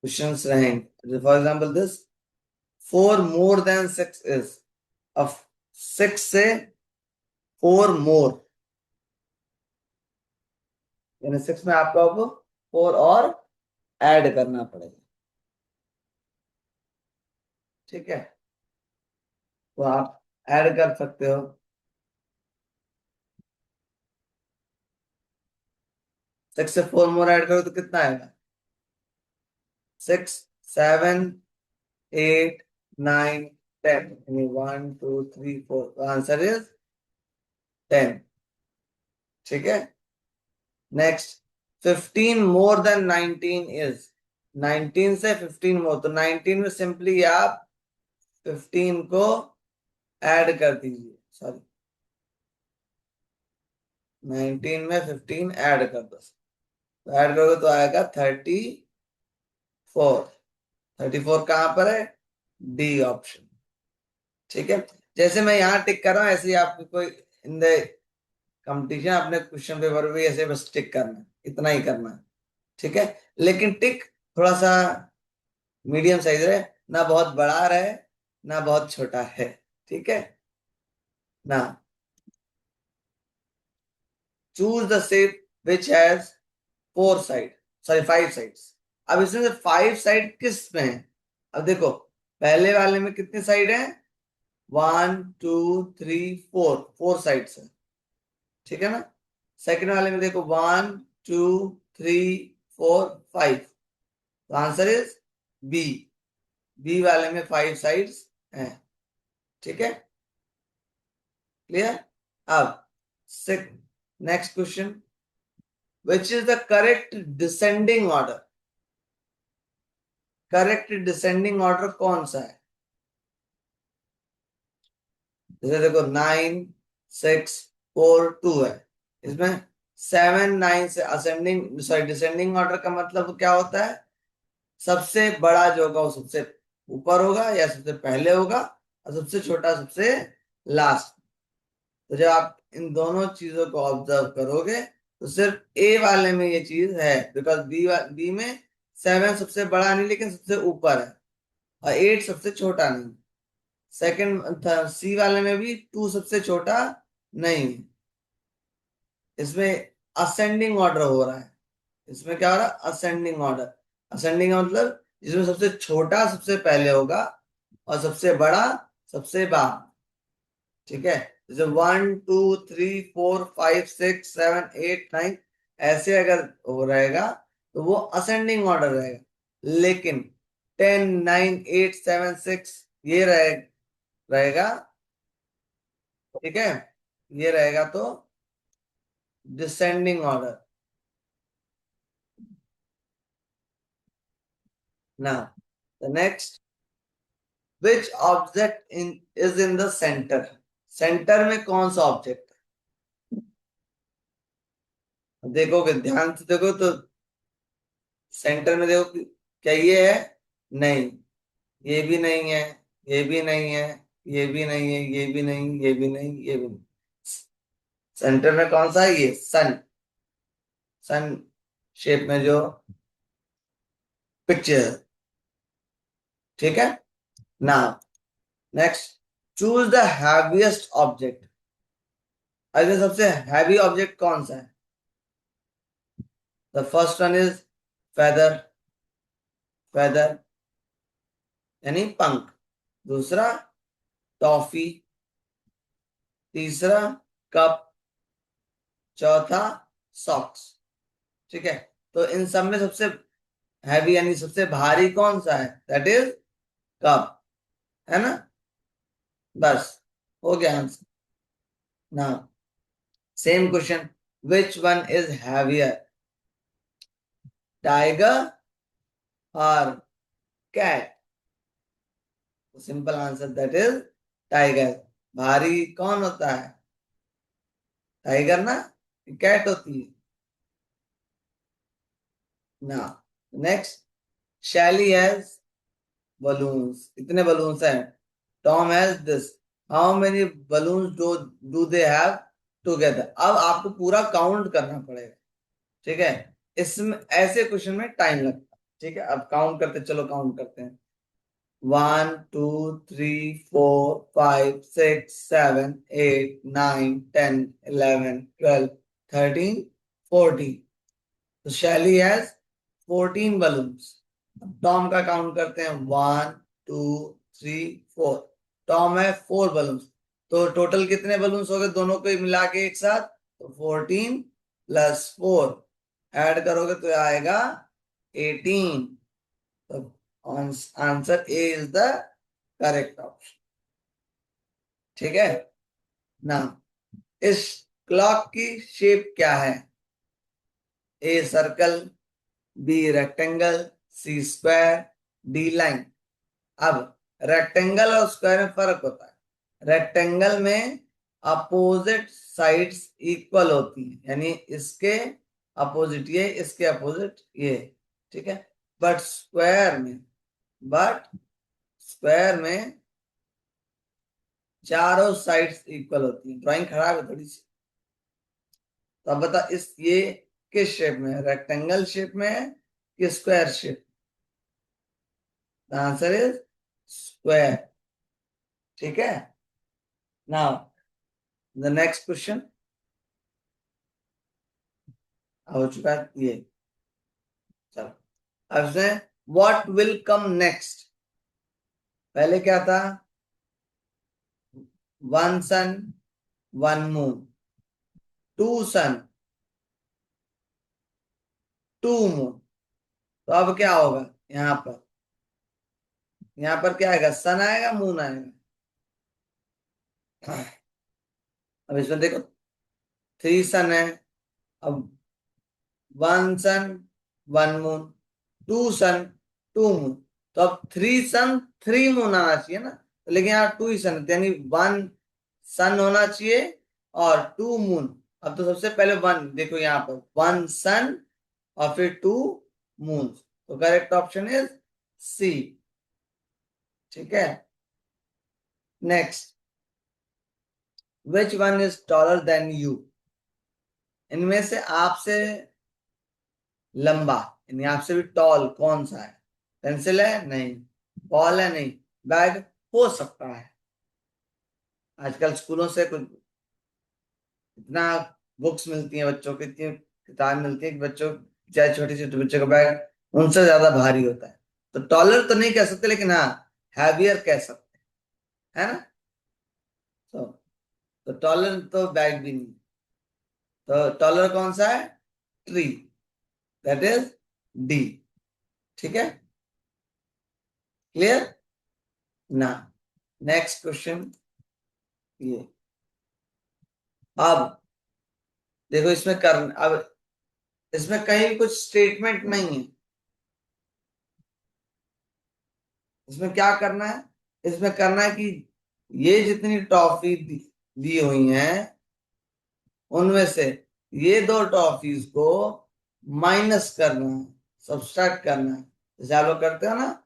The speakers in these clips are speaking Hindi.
क्वेश्चंस रहेंगे। For example this, 4 more than 6 is, अब 6 से 4 more, यानी 6 में आपको अब 4 और ऐड करना पड़ेगा। ठीक है, तो आप ऐड कर सकते हो। 6 से 4 more ऐड करो तो कितना आएगा? 6, 7, 8, 9, 10, यानी 1, 2, 3, 4, आंसर इज 10। ठीक है, नेक्स्ट, 15 more than 19 इज, 19 से 15 मोर, तो 19 में सिंपली आप 15 को ऐड कर दीजिए, सॉरी 19 में 15 ऐड कर दो, तो ऐड करोगे तो आएगा 34। 34 कहां पर है? D option. ठीक है, जैसे मैं यहाँ टिक कर रहा हूँ ऐसे ही आपको कोई इन द कंपटीशन अपने क्वेश्चन पेपर भी ऐसे बस टिक करना है, इतना ही करना है। ठीक है, लेकिन टिक थोड़ा सा मीडियम साइज रहे, ना बहुत बड़ा रहे ना बहुत छोटा है। ठीक है ना, choose the shape which has 4 side, sorry 5 sides. अब इसमें से 5 साइड किस में है? अब देखो, पहले वाले में कितनी साइड है? 1, 2, 3, 4, 4 साइड्स है। ठीक है ना, सेकंड वाले में देखो 1, 2, 3, 4, 5, तो आंसर इज बी। बी वाले में 5 साइड्स हैं। ठीक है, क्लियर? अब next question, which is the correct descending order? Correct descending order कौन सा है? जैसे देखो 9, 6, 4, 2 है, इसमें 7, 9 से असेंडिंग, सॉरी डिसेंडिंग ऑर्डर का मतलब क्या होता है? सबसे बड़ा जो होगा वो सबसे ऊपर होगा या सबसे पहले होगा, और सबसे छोटा सबसे लास्ट। तो जब आप इन दोनों चीजों को ऑब्जर्व करोगे तो सिर्फ ए वाले में ये चीज है, बिकॉज बी में 7 सबसे बड़ा नहीं लेकिन सबसे ऊपर है, और 8 सबसे छोटा नहीं। सेकंड सी वाले में भी 2 सबसे छोटा नहीं है। इसमें असेंडिंग ऑर्डर हो रहा है। इसमें क्या हो रहा है? Ascending order. असेंडिंग का मतलब जिसमें सबसे छोटा सबसे पहले होगा और सबसे बड़ा सबसे बाद। ठीक है, जैसे 1, 2, 3, 4, 5, 6, 7, 8, 9 ऐसे अगर हो रहेगा तो वो असेंडिंग ऑर्डर रहेगा। लेकिन 10, 9, 8, 7, 6 ये रहेगा। ठीक है, ये रहेगा तो डिसेंडिंग ऑर्डर। ना, the next, which object is in the centre? Centre में कौन सा ऑब्जेक्ट है? देखोगे ध्यान से देखो तो सेंटर में देखो क्या ये है? नहीं, ये भी नहीं है, ये भी नहीं है, ये भी नहीं है, ये भी नहीं, ये भी नहीं, ये भी नहीं। सेंटर में कौन सा है? ये सन। सन शेप में जो पिक्चर। ठीक है ना, next, choose the heaviest object. अगर सबसे हैवी ऑब्जेक्ट कौन सा है? The first one is feather, feather यानी पंख। दूसरा टॉफी। तीसरा कप। चौथा सॉक्स। ठीक है, तो इन सब में सबसे हैवी यानी सबसे भारी कौन सा है? दैट इज कप, है ना? बस, हो गया answer. Now same question, which one is heavier, tiger और cat? Simple answer, that is tiger. भारी कौन होता है? टाइगर ना, कैट होती है ना। नेक्स्ट, शैली हैज बलून्स, इतने बलून्स हैं। Tom has this, how many balloons do they have together? अब आपको पूरा काउंट करना पड़ेगा। ठीक है, इसमें ऐसे क्वेश्चन में टाइम लगता है। ठीक है, अब काउंट करते, चलो काउंट करते हैं। 1 2 3 4 5 6 7 8 9 10 11 12 13 14। तो शैली हैज 14 बलून्स। टॉम का काउंट करते हैं। 1 2 3 4। टॉम है 4 बलून्स। तो टोटल कितने बलून्स हो गए दोनों को मिला के एक साथ? तो 14 + 4 ऐड करोगे तो आएगा 18। तो answer A is the correct option. ठीक है ना। इस क्लॉक की शेप क्या है? A circle, B rectangle, C square, D line. अब रेक्टेंगल और स्क्वायर में फर्क होता है। रेक्टेंगल में अपोजिट साइड्स इक्वल होती हैं, यानी इसके अपोजिट ये, इसके अपोजिट ये। ठीक है। बट स्क्वायर में बट स्क्वायर में चारों साइड्स इक्वल होती हैं। ड्राइंग खराब है थोड़ी सी। तो अब बता, इस ये किस शेप में है? रेक्टेंगल शेप में है कि square shape? The answer is square. ठीक है। नाउ द नेक्स्ट क्वेश्चन हो चुका है ये। चलो अब से व्हाट विल कम नेक्स्ट। पहले क्या था? 1 सन 1 मून, 2 सन 2 मून। तो अब क्या होगा? यहाँ पर क्या आएगा? सन आएगा, मून आएगा। अब इसमें देखो, 3 सन है। अब 1 सन 1 मून, 2 सन 2 मून। तो अब 3 सन 3 मून आना चाहिए ना। तो लेकिन यहाँ 2 ही सन, यानी 1 सन होना चाहिए और 2 मून। अब तो सबसे पहले 1 देखो, यहाँ पर 1 सन और फिर 2 मून। तो करेक्ट ऑप्शन इज सी। ठीक है। Next, which one is taller than you. इनमें से आपसे लंबा, यानी आपसे भी टॉल कौन सा है? पेंसिल है? नहीं। बॉल है? नहीं। बैग हो सकता है। आजकल स्कूलों से कुछ इतना बुक्स मिलती हैं बच्चों की, इतनी किताब मिलती है कि बच्चों, चाहे छोटे छोटे बच्चों का बैग उनसे ज्यादा भारी होता है। तो टॉलर तो नहीं कह सकते, लेकिन हाँ, हैवियर कह सकते हैं, है ना। तो टॉलर तो बैग भी नहीं। तो टॉलर कौन सा है? ट्री। That is D. ठीक है। क्लियर ना। नेक्स्ट क्वेश्चन ये। अब देखो, अब इसमें कहीं भी कुछ स्टेटमेंट नहीं है। इसमें क्या करना है? इसमें करना है कि ये जितनी टॉफी दी हुई हैं, उनमें से ये 2 टॉफीज को माइनस करना है, सब्सट्रैक्ट करना है। जैसे आप लोग करते हो ना,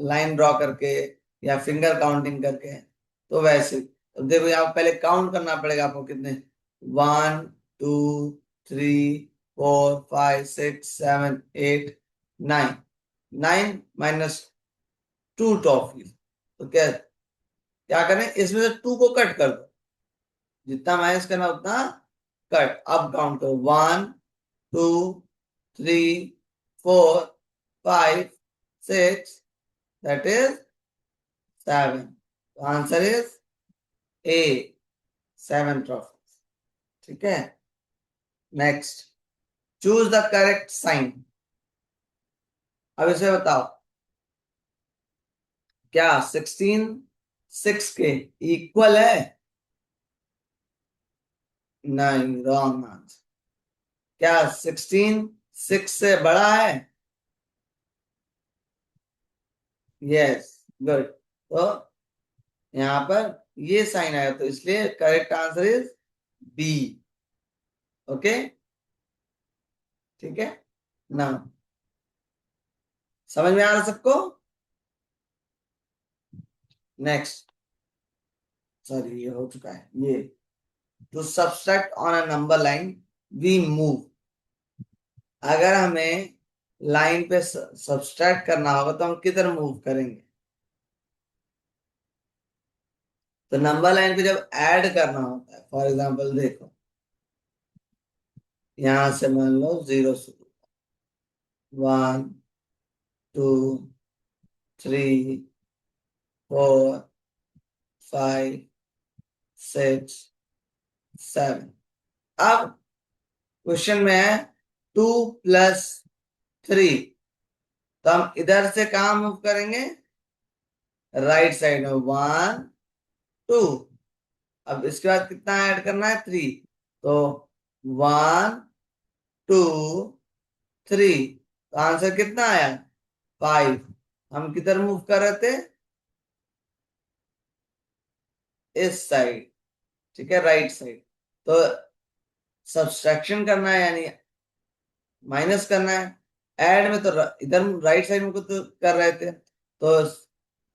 लाइन ड्रॉ करके या फिंगर काउंटिंग करके। तो वैसे तो देखो, यहाँ पहले काउंट करना पड़ेगा आपको। कितने? 1 2 3 4 5 6 7 8 9। 9 - 2 टॉफीज। तो क्या क्या करें? इसमें से 2 को कट कर दो। जितना माइनस करना उतना कट। अब काउंट करो। 1 2 3 4 5 6, that is 7। Answer is A, 7 trophies. ठीक है। Next, choose the correct sign. अब इसे बताओ, क्या 16 6 के इक्वल है? नहीं, रॉन्ग आंसर। क्या 16 6 से बड़ा है? Yes, good. तो यहाँ पर ये साइन आया, तो इसलिए correct answer is B. Okay. ठीक है ना। समझ में आ रहा सबको? नेक्स्ट, सॉरी ये हो चुका है ये। To subtract on a number line we move. अगर हमें लाइन पे सब्सट्रैक्ट करना होगा तो हम किधर मूव करेंगे? तो नंबर लाइन पे जब ऐड करना होता है, फॉर एग्जांपल देखो, यहां से मान लो 0 शुरू, 1 2 3 4 5 6 7। अब क्वेश्चन में है 2 + 3, तो हम इधर से कहाँ मूव करेंगे? राइट साइड में 1 2। अब इसके बाद कितना ऐड करना है? 3। तो 1 2 3, तो आंसर कितना आया? 5। हम किधर मूव कर रहे थे? इस साइड, ठीक है, राइट साइड। तो सब्सट्रैक्शन करना है यानी माइनस करना है। ऐड में तो इधर राइट साइड में को तो कर रहे थे, तो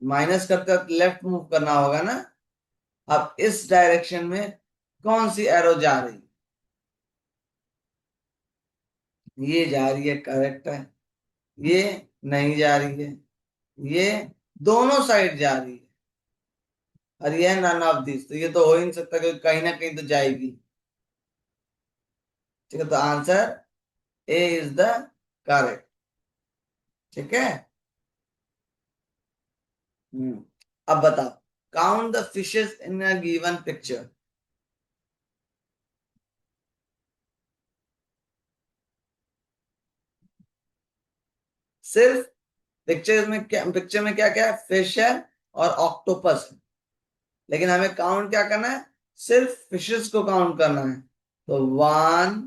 माइनस करते वक्त लेफ्ट मूव करना होगा ना। अब इस डायरेक्शन में कौन सी एरो जा रही? ये जा रही है, करेक्ट है। ये नहीं जा रही है, ये दोनों साइड जा रही है, और ये नन ऑफ दिस, तो ये तो हो ही नहीं सकता क्योंकि कहीं ना कहीं तो जाएगी। ठीक है, तो answer A is the correct. ठीक है। हम्म। अब बताओ, count the fishes in a given picture. सिर्फ पिक्चर में क्या क्या है? फिश है और ऑक्टोपस है, लेकिन हमें काउंट क्या करना है? सिर्फ फिशेस को काउंट करना है। तो 1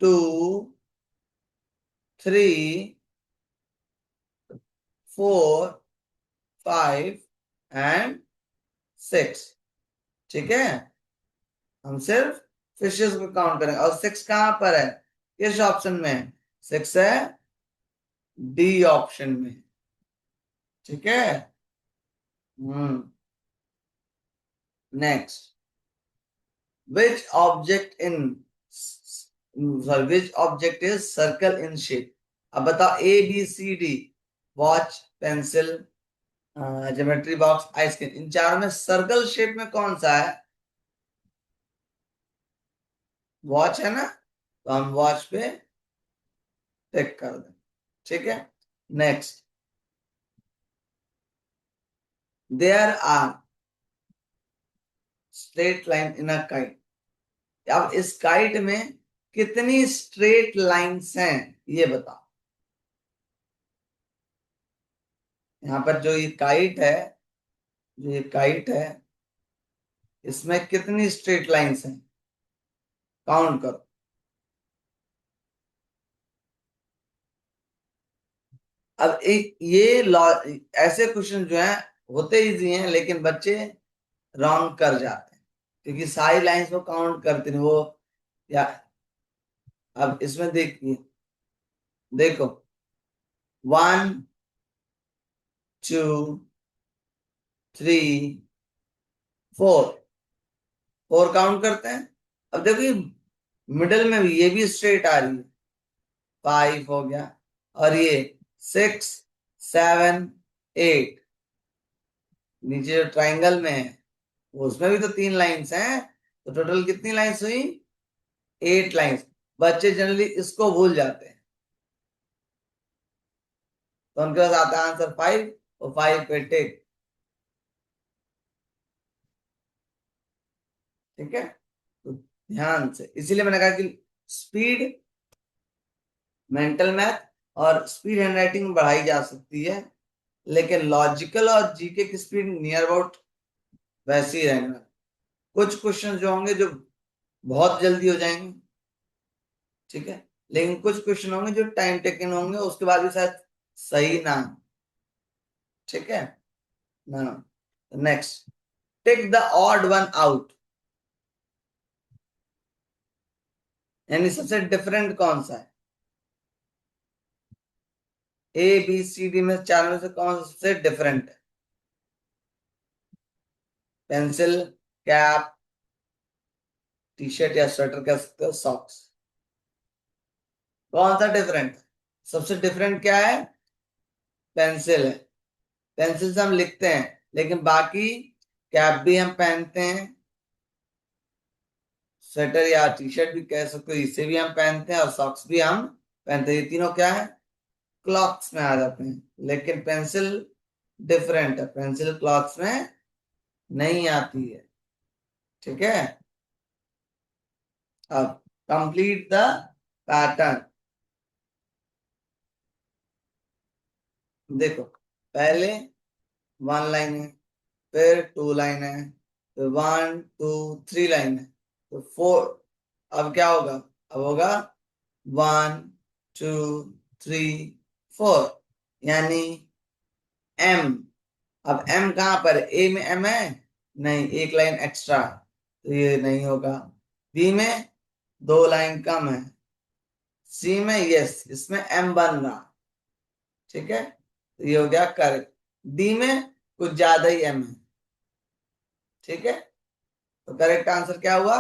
2 3 4 5 एंड 6। ठीक है, हम सिर्फ फिशेस को काउंट करेंगे। और 6 कहां पर है? किस ऑप्शन में है? 6 है डी ऑप्शन में। ठीक है। Hmm. Next, which object in sorry which object is circle in shape? अब बताओ, A B C D, watch, pencil, geometry box, ice cream, इन चारों में सर्कल शेप में कौन सा है? वॉच है ना, तो हम वॉच पे टिक कर दें। ठीक है। Next, there are straight line in a kite. अब इस काइट में कितनी स्ट्रेट लाइंस हैं, ये बताओ। यहाँ पर जो ये काइट है, जो ये काइट है, इसमें कितनी स्ट्रेट लाइंस हैं? काउंट करो। अब एक ये ऐसे क्वेश्चन जो हैं होते इजी हैं, लेकिन बच्चे रॉन्ग कर जाते हैं क्योंकि सारी लाइंस को काउंट करते नहीं वो। या अब इसमें देखिए, देखो, 1 2 3 4, 4 काउंट करते हैं। अब देखो ये मिडल में भी ये भी स्ट्रेट आ रही है, 5 हो गया। और ये 6 7 8, नीचे जो ट्राइंगल में है उसमें भी तो 3 लाइंस हैं, तो टोटल कितनी लाइंस हुई? 8 लाइंस। बच्चे जनरली इसको भूल जाते हैं, तो उनके पास आता है आंसर 5, और 5 पे टिक। ठीक है, तो ध्यान से, इसीलिए मैंने कहा कि स्पीड, मेंटल मैथ और स्पीड हैंडराइटिंग में बढ़ाई जा सकती है, लेकिन लॉजिकल और जीके की स्पीड नियर अबाउट वैसे ही रहना। कुछ क्वेश्चन जो होंगे जो बहुत जल्दी हो जाएंगे, ठीक है, लेकिन कुछ क्वेश्चन होंगे जो टाइम टेकन होंगे, उसके बाद भी शायद सही ना हो। ठीक है ना। Next, take the odd one out, यानी सबसे डिफरेंट कौन सा है? ए बी सी डी में चार में से कौन सा सबसे डिफरेंट है? पेंसिल, कैप, टी शर्ट या स्वेटर कह सकते हो, सॉक्स। कौन सा डिफरेंट? सबसे डिफरेंट क्या है? पेंसिल है। पेंसिल से हम लिखते हैं, लेकिन बाकी कैप भी हम पहनते हैं, स्वेटर या टी शर्ट भी कह सकते हो, इसे भी हम पहनते हैं, और सॉक्स भी हम पहनते हैं। ये तीनों क्या है? क्लॉथ्स में आ जाते हैं। लेकिन पेंसिल डिफरेंट है, पेंसिल क्लॉथ्स में नहीं आती है। ठीक है। अब कंप्लीट द पैटर्न। देखो, पहले वन लाइन है, फिर टू लाइन है, फिर वन टू थ्री लाइन है, तो फोर। अब क्या होगा? अब होगा वन टू थ्री फोर, यानी एम। अब एम कहां पर? ए में एम है? नहीं, एक लाइन एक्स्ट्रा, तो ये नहीं होगा। बी में दो लाइन कम है। सी में यस, इसमें एम बन रहा। ठीक है, तो ये हो गया करेक्ट। डी में कुछ ज्यादा ही एम है। ठीक है, तो करेक्ट आंसर क्या हुआ?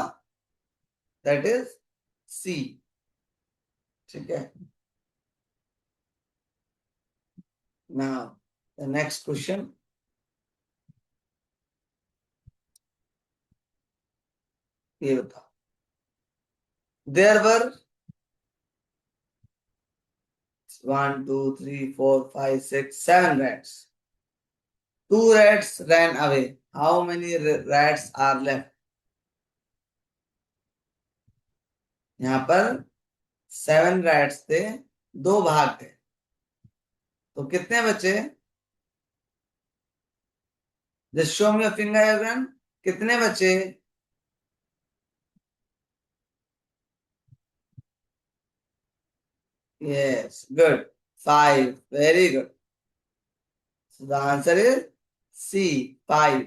That is C. ठीक है। नाउ द नेक्स्ट क्वेश्चन, ये बताओ। There were one two three four five six seven rats. Two rats ran away. How many rats are left? यहाँ पर सेवन रैट्स थे, दो भाग थे, तो कितने बचे? Just show me your finger everyone. कितने बचे? Yes, good. Five, very good. So the answer is C, five.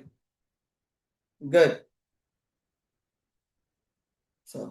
Good. So